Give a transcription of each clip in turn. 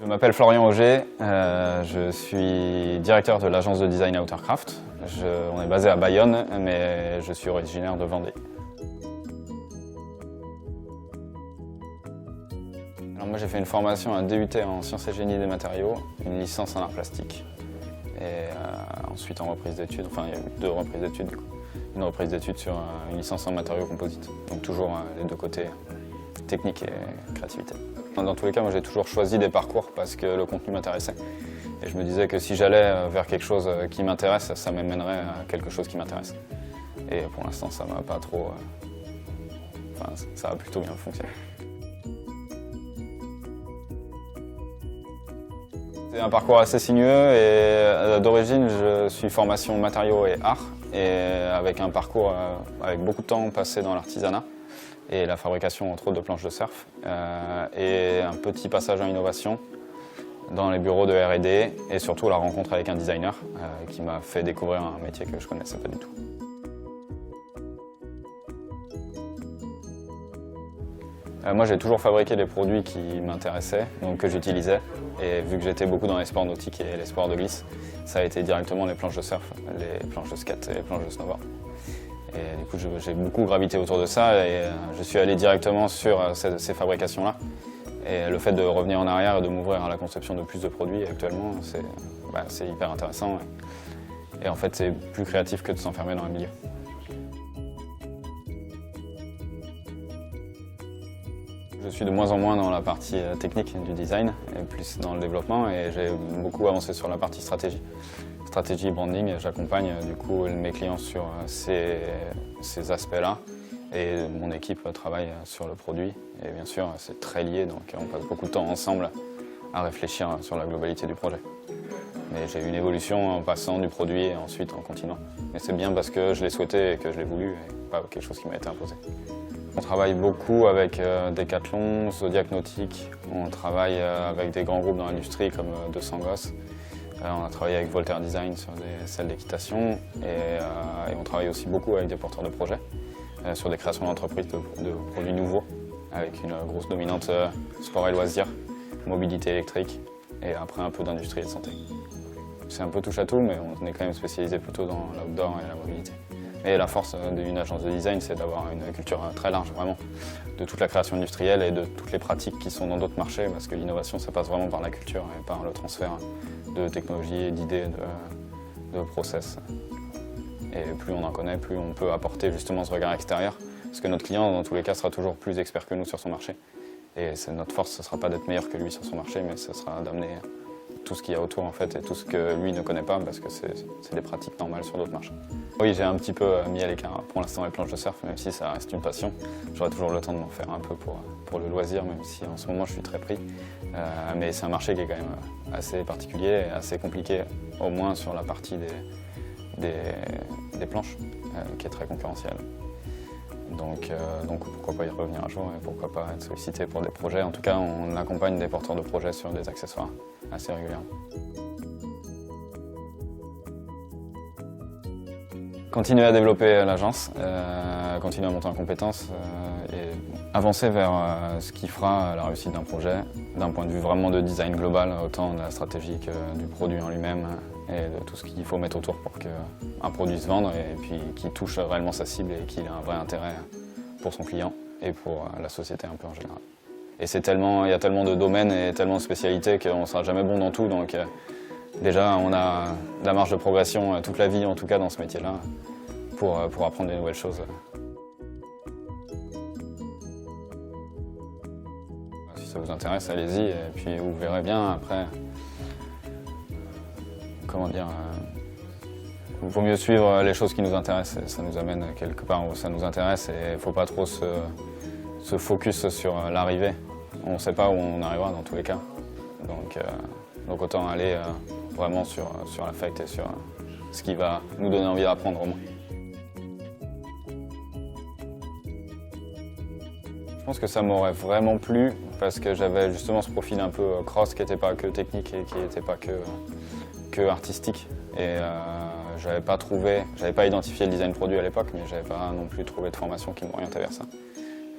Je m'appelle Florian Auger, je suis directeur de l'agence de design Outercraft. On est basé à Bayonne, mais je suis originaire de Vendée. Alors moi j'ai fait une formation, un DUT en sciences et génie des matériaux, une licence en arts plastiques. Et ensuite en reprise d'études, enfin il y a eu 2 reprises d'études du coup. Une reprise d'études sur une licence en matériaux composites. Donc toujours les 2 côtés, technique et créativité. Dans tous les cas, moi j'ai toujours choisi des parcours parce que le contenu m'intéressait. Et je me disais que si j'allais vers quelque chose qui m'intéresse, ça m'amènerait à quelque chose qui m'intéresse. Et pour l'instant, ça m'a pas trop... Enfin, ça a plutôt bien fonctionné. C'est un parcours assez sinueux et d'origine, je suis formation matériaux et arts. Et avec un parcours avec beaucoup de temps passé dans l'artisanat et la fabrication entre autres de planches de surf et un petit passage en innovation dans les bureaux de R&D et surtout la rencontre avec un designer qui m'a fait découvrir un métier que je ne connaissais pas du tout. Moi j'ai toujours fabriqué des produits qui m'intéressaient, donc que j'utilisais, et vu que j'étais beaucoup dans les sports nautiques et les sports de glisse, ça a été directement les planches de surf, les planches de skate et les planches de snowboard. Et du coup j'ai beaucoup gravité autour de ça et je suis allé directement sur ces fabrications-là. Et le fait de revenir en arrière et de m'ouvrir à la conception de plus de produits actuellement, c'est hyper intéressant. Et en fait c'est plus créatif que de s'enfermer dans un milieu. Je suis de moins en moins dans la partie technique du design et plus dans le développement et j'ai beaucoup avancé sur la partie stratégie. Stratégie, branding, j'accompagne du coup mes clients sur ces aspects-là et mon équipe travaille sur le produit et bien sûr c'est très lié donc on passe beaucoup de temps ensemble à réfléchir sur la globalité du projet. Mais j'ai eu une évolution en passant du produit et ensuite en continuant. Mais c'est bien parce que je l'ai souhaité et que je l'ai voulu et pas quelque chose qui m'a été imposé. On travaille beaucoup avec Decathlon, Zodiac Nautique, on travaille avec des grands groupes dans l'industrie comme 200 Gosses. On a travaillé avec Voltaire Design sur des salles d'équitation et on travaille aussi beaucoup avec des porteurs de projets sur des créations d'entreprises de produits nouveaux avec une grosse dominante sport et loisirs, mobilité électrique et après un peu d'industrie et de santé. C'est un peu touche à tout mais on est quand même spécialisé plutôt dans l'outdoor et la mobilité. Et la force d'une agence de design, c'est d'avoir une culture très large, vraiment, de toute la création industrielle et de toutes les pratiques qui sont dans d'autres marchés, parce que l'innovation, ça passe vraiment par la culture et par le transfert de technologies, d'idées, de process. Et plus on en connaît, plus on peut apporter justement ce regard extérieur, parce que notre client, dans tous les cas, sera toujours plus expert que nous sur son marché. Et notre force, ce ne sera pas d'être meilleur que lui sur son marché, mais ce sera d'amener tout ce qu'il y a autour en fait et tout ce que lui ne connaît pas parce que c'est des pratiques normales sur d'autres marchés. Oui, j'ai un petit peu mis à l'écart pour l'instant les planches de surf, même si ça reste une passion. J'aurai toujours le temps de m'en faire un peu pour le loisir, même si en ce moment je suis très pris. Mais c'est un marché qui est quand même assez particulier et assez compliqué, au moins sur la partie des planches, qui est très concurrentielle. Donc pourquoi pas y revenir un jour et pourquoi pas être sollicité pour des projets. En tout cas, on accompagne des porteurs de projets sur des accessoires assez régulièrement. Continuer à développer l'agence, continuer à monter en compétences et avancer vers ce qui fera la réussite d'un projet, d'un point de vue vraiment de design global, autant de la stratégie que du produit en lui-même et de tout ce qu'il faut mettre autour pour qu'un produit se vende et puis qu'il touche réellement sa cible et qu'il ait un vrai intérêt pour son client et pour la société un peu en général. Et il y a tellement de domaines et tellement de spécialités qu'on ne sera jamais bon dans tout, donc déjà on a de la marge de progression toute la vie en tout cas dans ce métier-là pour apprendre des nouvelles choses. Si ça vous intéresse, allez-y et puis vous verrez bien après. Comment dire, il vaut mieux suivre les choses qui nous intéressent, ça nous amène quelque part où ça nous intéresse et il ne faut pas trop se focus sur l'arrivée. On ne sait pas où on arrivera dans tous les cas, donc autant aller vraiment sur l'affect et sur ce qui va nous donner envie d'apprendre au moins. Je pense que ça m'aurait vraiment plu parce que j'avais justement ce profil un peu cross qui n'était pas que technique et qui n'était pas que artistique. Et j'avais pas identifié le design produit à l'époque, mais j'avais pas non plus trouvé de formation qui m'orientait vers ça.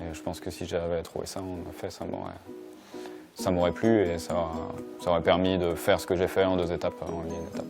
Et je pense que si j'avais trouvé ça, ça m'aurait plu et ça aurait permis de faire ce que j'ai fait en 2 étapes en ligne étape.